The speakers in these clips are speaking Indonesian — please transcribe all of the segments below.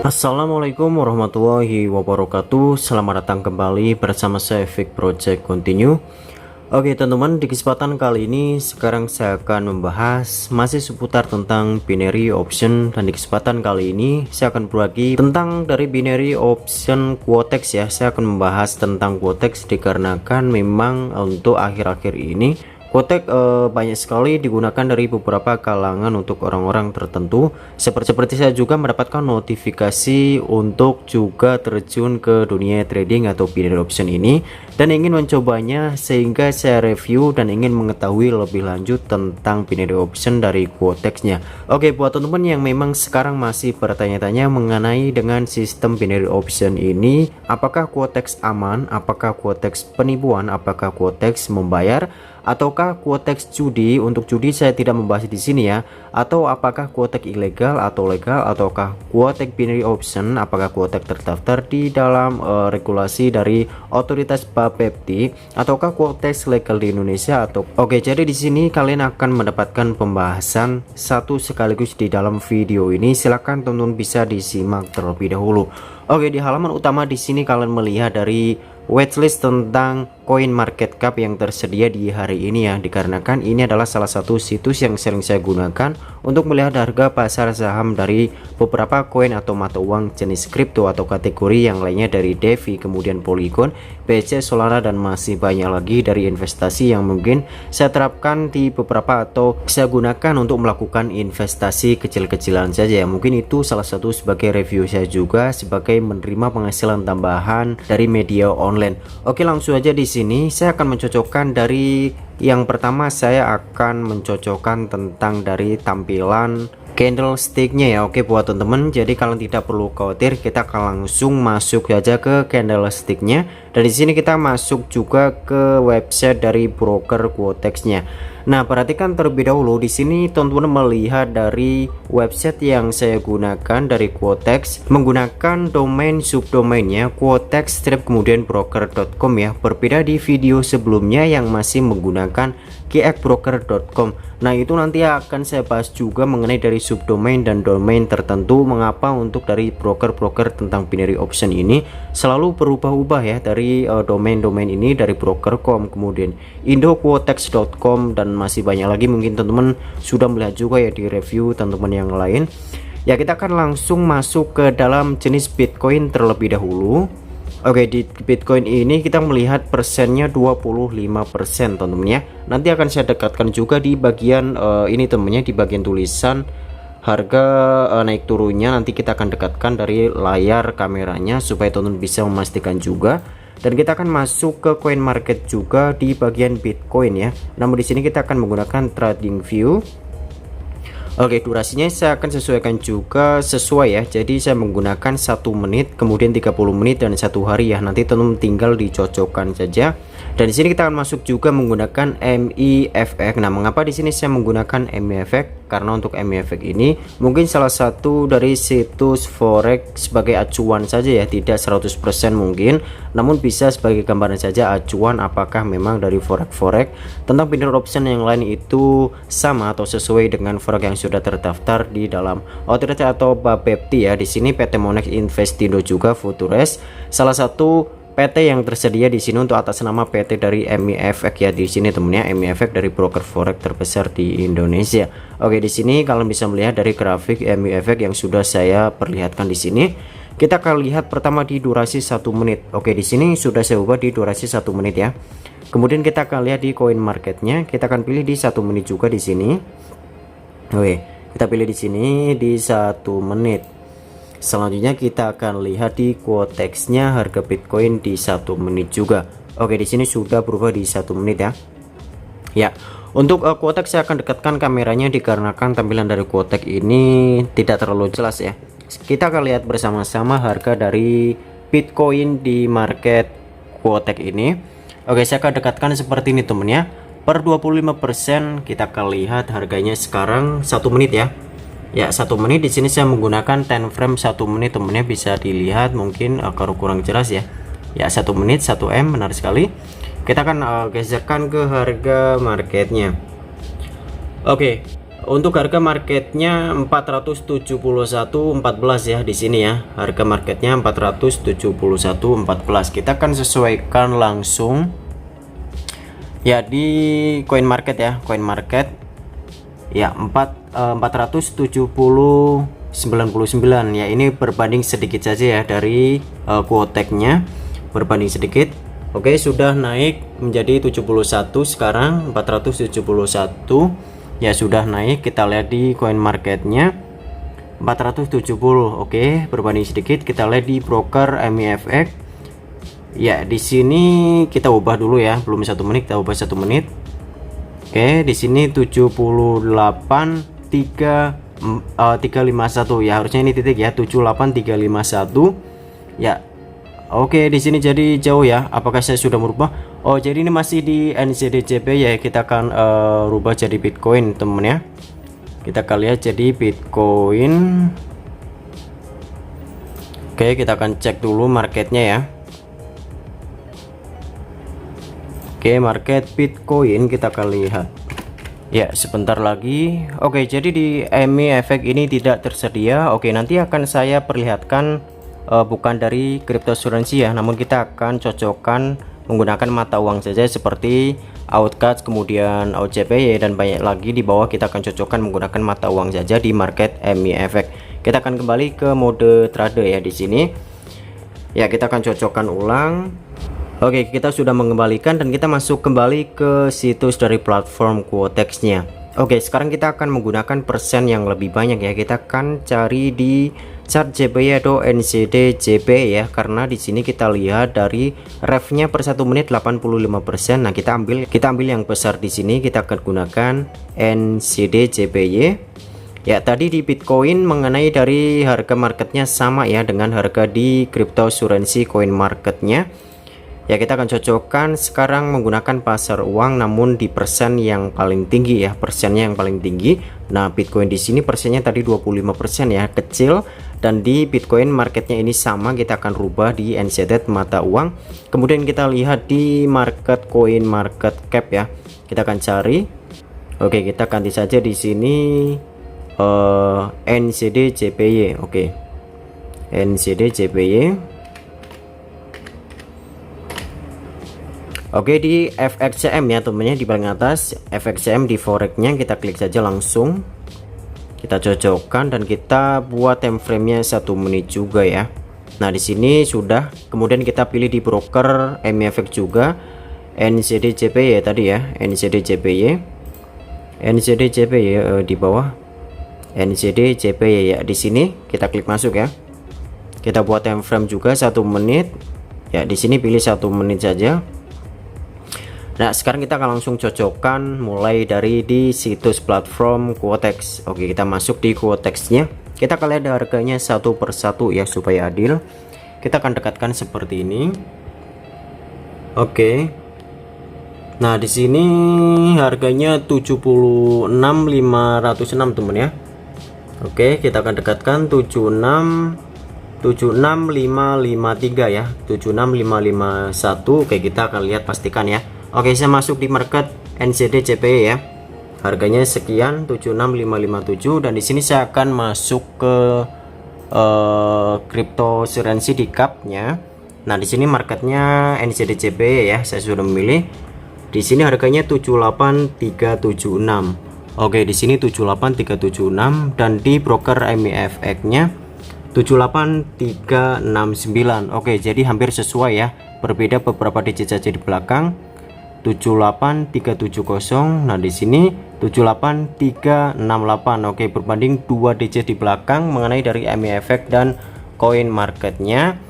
Assalamualaikum warahmatullahi wabarakatuh. Selamat datang kembali bersama saya Fik Project Continue. Oke teman-teman, di kesempatan kali ini sekarang saya akan membahas masih seputar tentang binary option, dan di kesempatan kali ini saya akan berbagi tentang dari binary option Quotex ya. Saya akan membahas tentang Quotex dikarenakan memang untuk akhir-akhir ini Quotex banyak sekali digunakan dari beberapa kalangan untuk orang-orang tertentu. Seperti saya juga mendapatkan notifikasi untuk juga terjun ke dunia trading atau binary option ini dan ingin mencobanya, sehingga saya review dan ingin mengetahui lebih lanjut tentang binary option dari Quotex-nya. Oke, buat teman-teman yang memang sekarang masih bertanya-tanya mengenai dengan sistem binary option ini, apakah Quotex aman, apakah Quotex penipuan, apakah Quotex membayar, ataukah Quotex judi? Untuk judi saya tidak membahas di sini ya. Atau apakah Quotex ilegal atau legal, ataukah Quotex binary option, apakah Quotex terdaftar di dalam regulasi dari otoritas Bapepti, ataukah Quotex legal di Indonesia atau Oke, jadi di sini kalian akan mendapatkan pembahasan satu sekaligus di dalam video ini. Silahkan teman-teman bisa disimak terlebih dahulu. Oke, di halaman utama di sini kalian melihat dari watchlist tentang koin market cap yang tersedia di hari ini ya, dikarenakan ini adalah salah satu situs yang sering saya gunakan untuk melihat harga pasar saham dari beberapa koin atau mata uang jenis kripto atau kategori yang lainnya dari DeFi, kemudian Polygon, BC, Solana, dan masih banyak lagi dari investasi yang mungkin saya terapkan di beberapa atau saya gunakan untuk melakukan investasi kecil-kecilan saja ya. Mungkin itu salah satu sebagai review saya juga sebagai menerima penghasilan tambahan dari media online. Oke, langsung aja di sini saya akan mencocokkan dari yang pertama. Saya akan mencocokkan tentang dari tampilan candlesticknya ya. Oke, buat teman-teman, jadi kalian tidak perlu khawatir, kita akan langsung masuk saja ke candlesticknya, dan di sini kita masuk juga ke website dari broker Quotex-nya. Nah, perhatikan terlebih dahulu di sini teman-teman melihat dari website yang saya gunakan dari Quotex menggunakan domain subdomainnya Quotex kemudian broker.com ya. Berbeda di video sebelumnya yang masih menggunakan kxbroker.com. Nah, itu nanti akan saya bahas juga mengenai dari subdomain dan domain tertentu, mengapa untuk dari broker-broker tentang binary option ini selalu berubah-ubah ya, dari domain-domain ini dari broker.com, kemudian indoquotex.com, dan masih banyak lagi. Mungkin teman-teman sudah melihat juga ya di review teman-teman yang lain ya. Kita akan langsung masuk ke dalam jenis Bitcoin terlebih dahulu. Oke, di Bitcoin ini kita melihat persennya 25% teman-teman ya. Nanti akan saya dekatkan juga di bagian ini temennya, di bagian tulisan harga naik turunnya nanti kita akan dekatkan dari layar kameranya supaya teman-teman bisa memastikan juga. Dan kita akan masuk ke coin market juga di bagian Bitcoin ya. Namun di sini kita akan menggunakan trading view. Oke, durasinya saya akan sesuaikan juga sesuai ya. Jadi saya menggunakan 1 menit, kemudian 30 menit dan 1 hari ya. Nanti teman-teman tinggal dicocokkan saja. Dan di sini kita akan masuk juga menggunakan MIFX. Nah, mengapa di sini saya menggunakan MIFX? Karena untuk MIFX ini mungkin salah satu dari situs forex sebagai acuan saja ya, tidak 100% mungkin, namun bisa sebagai gambaran saja acuan apakah memang dari forex tentang binary option yang lain itu sama atau sesuai dengan forex yang sudah terdaftar di dalam otoritas atau Bapepti ya. Di sini PT Monex Investindo juga Futures, salah satu PT yang tersedia di sini untuk atas nama PT dari MIFX ya. Di sini temennya MIFX dari broker forex terbesar di Indonesia. Oke, di sini kalian bisa melihat dari grafik MIFX yang sudah saya perlihatkan di sini. Kita akan lihat pertama di durasi 1 menit. Oke, di sini sudah saya ubah di durasi 1 menit ya. Kemudian kita akan lihat di coin marketnya, kita akan pilih di 1 menit juga di sini. Oke, kita pilih di sini di 1 menit. Selanjutnya kita akan lihat di Quotex-nya harga Bitcoin di 1 menit juga. Oke, di sini sudah berubah di 1 menit ya. Ya, untuk Quotex saya akan dekatkan kameranya dikarenakan tampilan dari Quotex ini tidak terlalu jelas ya. Kita akan lihat bersama-sama harga dari Bitcoin di market Quotex ini. Oke, saya akan dekatkan seperti ini temen ya. Per 25% kita akan lihat harganya sekarang 1 menit ya. Ya, 1 menit di sini saya menggunakan time frame 1 menit temennya, bisa dilihat mungkin kalau kurang jelas ya. Ya, 1 menit 1 M, benar sekali. Kita akan geserkan ke harga marketnya. Oke, untuk harga marketnya 471.14 ya di sini ya. Harga marketnya 471.14. Kita akan sesuaikan langsung ya di coin market ya, coin market ya 470.99 ya. Ini berbanding sedikit saja ya dari quoteknya, berbanding sedikit. Oke, sudah naik menjadi 71, sekarang 471 ya, sudah naik. Kita lihat di coin marketnya 470. Oke, berbanding sedikit. Kita lihat di broker MIFX ya. Di sini kita ubah dulu ya, belum 1 menit, kita ubah 1 menit. Oke, di sini 78.351 ya, harusnya ini titik ya, 78.351 ya. Oke, di sini jadi jauh ya. Apakah saya sudah merubah? Oh, jadi ini masih di NZD/JPY ya. Kita akan rubah jadi Bitcoin, temen ya. Kita akan lihat jadi Bitcoin. Oke, kita akan cek dulu marketnya ya. Oke, market Bitcoin kita akan lihat ya sebentar lagi. Oke, jadi di MIFX ini tidak tersedia. Oke, nanti akan saya perlihatkan bukan dari cryptocurrency ya, namun kita akan cocokkan menggunakan mata uang saja seperti Outcast, kemudian OCPY dan banyak lagi di bawah. Kita akan cocokkan menggunakan mata uang saja di market MIFX. Kita akan kembali ke mode trader ya di sini. Ya, kita akan cocokkan ulang. Oke, kita sudah mengembalikan dan kita masuk kembali ke situs dari platform Quotex-nya. Oke, sekarang kita akan menggunakan persen yang lebih banyak ya. Kita akan cari di chart JPY atau NZD/JPY ya, karena di sini kita lihat dari ref-nya per 1 menit 85%. Nah, kita ambil yang besar di sini. Kita akan gunakan NZD/JPY. Ya, tadi di Bitcoin mengenai dari harga marketnya sama ya dengan harga di cryptocurrency coin marketnya. Ya, kita akan cocokkan sekarang menggunakan pasar uang namun di persen yang paling tinggi ya, persennya yang paling tinggi. Nah, Bitcoin di sini persennya tadi 25% ya, kecil, dan di Bitcoin marketnya ini sama. Kita akan rubah di NZD mata uang. Kemudian kita lihat di market coin market cap ya. Kita akan cari. Oke, kita ganti saja di sini NZD/JPY. Oke. NZD/JPY. Oke, di FXCM ya temennya, di paling atas FXCM di forexnya kita klik saja langsung. Kita cocokkan dan kita buat time frame-nya 1 menit juga ya. Nah, di sini sudah. Kemudian kita pilih di broker MIFX juga NZD/JPY ya tadi ya, NZD/JPY. NZD/JPY di bawah. NZD/JPY ya, di sini kita klik masuk ya. Kita buat time frame juga 1 menit. Ya, di sini pilih 1 menit saja. Nah, sekarang kita akan langsung cocokkan mulai dari di situs platform Quotex. Oke, kita masuk di Quotex-nya. Kita akan lihat harganya satu persatu ya supaya adil. Kita akan dekatkan seperti ini. Oke. Nah, di sini harganya 76.506 teman ya. Oke, kita akan dekatkan 76553 ya. 76551. Oke, kita akan lihat pastikan ya. Oke, saya masuk di market NZD/JPY ya. Harganya sekian 76557 dan di sini saya akan masuk ke cryptocurrency di cap-nya. Nah, di sini marketnya NZD/JPY ya. Saya sudah memilih. Di sini harganya 78376. Oke, di sini 78376 dan di broker MIFX-nya 78369. Oke, jadi hampir sesuai ya. Berbeda beberapa digit saja di belakang. 78370. Nah, di sini 78368. Oke, berbanding 2 digit di belakang mengenai dari MIFX dan coin marketnya.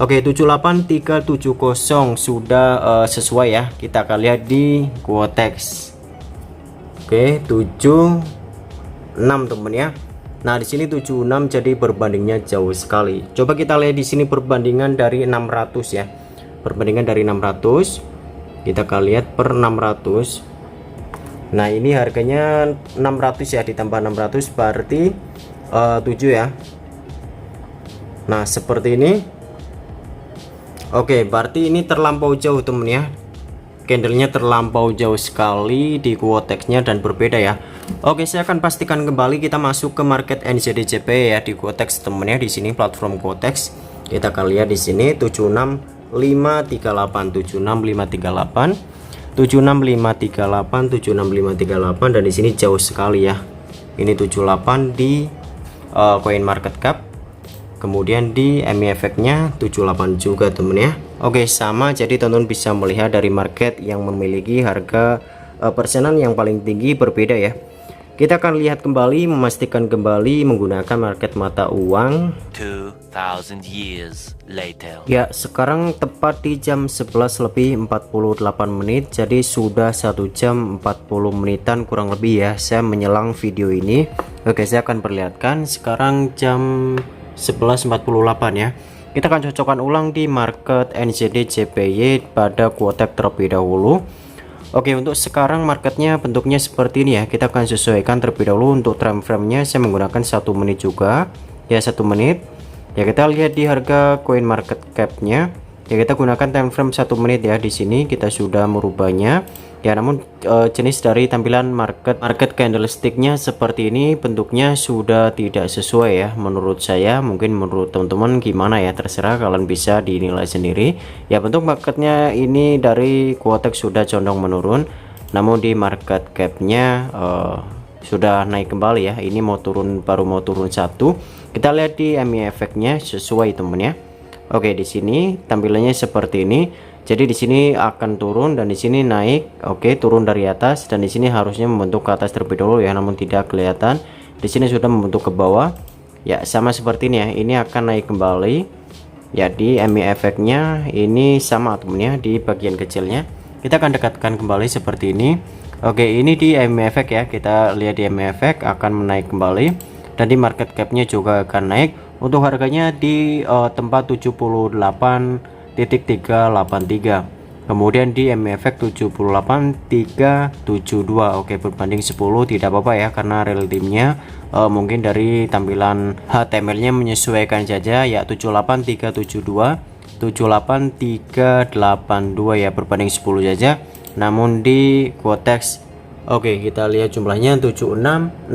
Oke, 78370 sudah sesuai ya. Kita akan lihat di Quotex. Oke, 76 teman ya. Nah, di sini 76 jadi berbandingnya jauh sekali. Coba kita lihat di sini perbandingan dari 600 ya. Perbandingan dari 600. Kita akan lihat per 600. Nah, ini harganya 600 ya, ditambah 600 berarti 7 ya. Nah, seperti ini. Oke, berarti ini terlampau jauh temen ya. candlenya terlampau jauh sekali di Quotex-nya dan berbeda ya. Oke, saya akan pastikan kembali kita masuk ke market NZD/JPY ya di Quotex temennya. Di sini platform Quotex kita akan lihat di sini 76538 76538 76538 76538 dan di sini jauh sekali ya. Ini 78 di coin market cap. Kemudian di MI efeknya 78 juga temen ya. Oke, sama, jadi teman-teman bisa melihat dari market yang memiliki harga persenan yang paling tinggi berbeda ya. Kita akan lihat kembali, memastikan kembali menggunakan market mata uang 2000 years later. Ya, sekarang tepat di jam 11 lebih 48 menit. Jadi sudah 1 jam 40 menitan kurang lebih ya saya menyelang video ini. Oke, saya akan perlihatkan sekarang jam 11.48 ya. Kita akan cocokkan ulang di market NZD/JPY pada Quotex terlebih dahulu. Oke, untuk sekarang marketnya bentuknya seperti ini ya. Kita akan sesuaikan terlebih dahulu. Untuk time frame-nya saya menggunakan 1 menit juga ya, 1 menit ya. Kita lihat di harga coin market cap-nya ya, kita gunakan time frame 1 menit ya. Di sini kita sudah merubahnya ya, namun jenis dari tampilan market candlestick-nya seperti ini bentuknya sudah tidak sesuai ya menurut saya. Mungkin menurut teman-teman gimana ya, terserah, kalian bisa dinilai sendiri ya. Bentuk marketnya ini dari Quotex sudah condong menurun, namun di market cap-nya sudah naik kembali ya. Ini mau turun, baru mau turun 1. Kita lihat di MI efeknya sesuai temen ya. Oke, di sini tampilannya seperti ini. Jadi di sini akan turun dan di sini naik. Oke, turun dari atas dan di sini harusnya membentuk ke atas terlebih dahulu ya, namun tidak kelihatan. Di sini sudah membentuk ke bawah. Ya, sama seperti ini ya. Ini akan naik kembali. Ya, di MI efeknya ini sama temennya di bagian kecilnya. Kita akan dekatkan kembali seperti ini. Oke, ini di MI efek ya. Kita lihat di MI efek akan menaik kembali dan di market cap-nya juga akan naik. Untuk harganya di tempat 78.383. Kemudian di MI efek 78.372. Oke, berbanding 10 tidak apa-apa ya, karena relatifnya mungkin dari tampilan HTML-nya menyesuaikan saja ya. 78.372 78.382 ya, berbanding 10 saja. Namun di Quotex, oke, kita lihat jumlahnya 76 6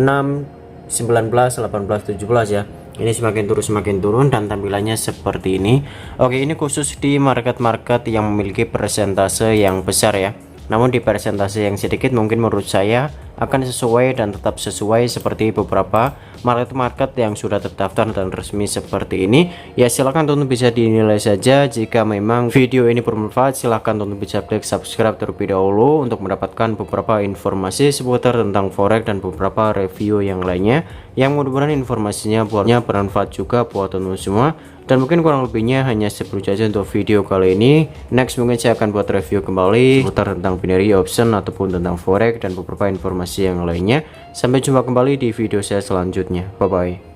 19 18 17 ya. Ini semakin turun dan tampilannya seperti ini. Oke, ini khusus di market yang memiliki persentase yang besar ya. Namun di persentase yang sedikit mungkin menurut saya akan sesuai dan tetap sesuai seperti beberapa market yang sudah terdaftar dan resmi seperti ini. Ya, silahkan teman-teman bisa dinilai saja. Jika memang video ini bermanfaat, silahkan teman-teman bisa klik subscribe terlebih dahulu untuk mendapatkan beberapa informasi seputar tentang forex dan beberapa review yang lainnya, yang mudah-mudahan informasinya buatnya bermanfaat juga buat teman-teman semua. Dan mungkin kurang lebihnya hanya seperti saja untuk video kali ini. Next mungkin saya akan buat review kembali seputar tentang binary option ataupun tentang forex dan beberapa informasi yang lainnya. Sampai jumpa kembali di video saya selanjutnya. Bye bye.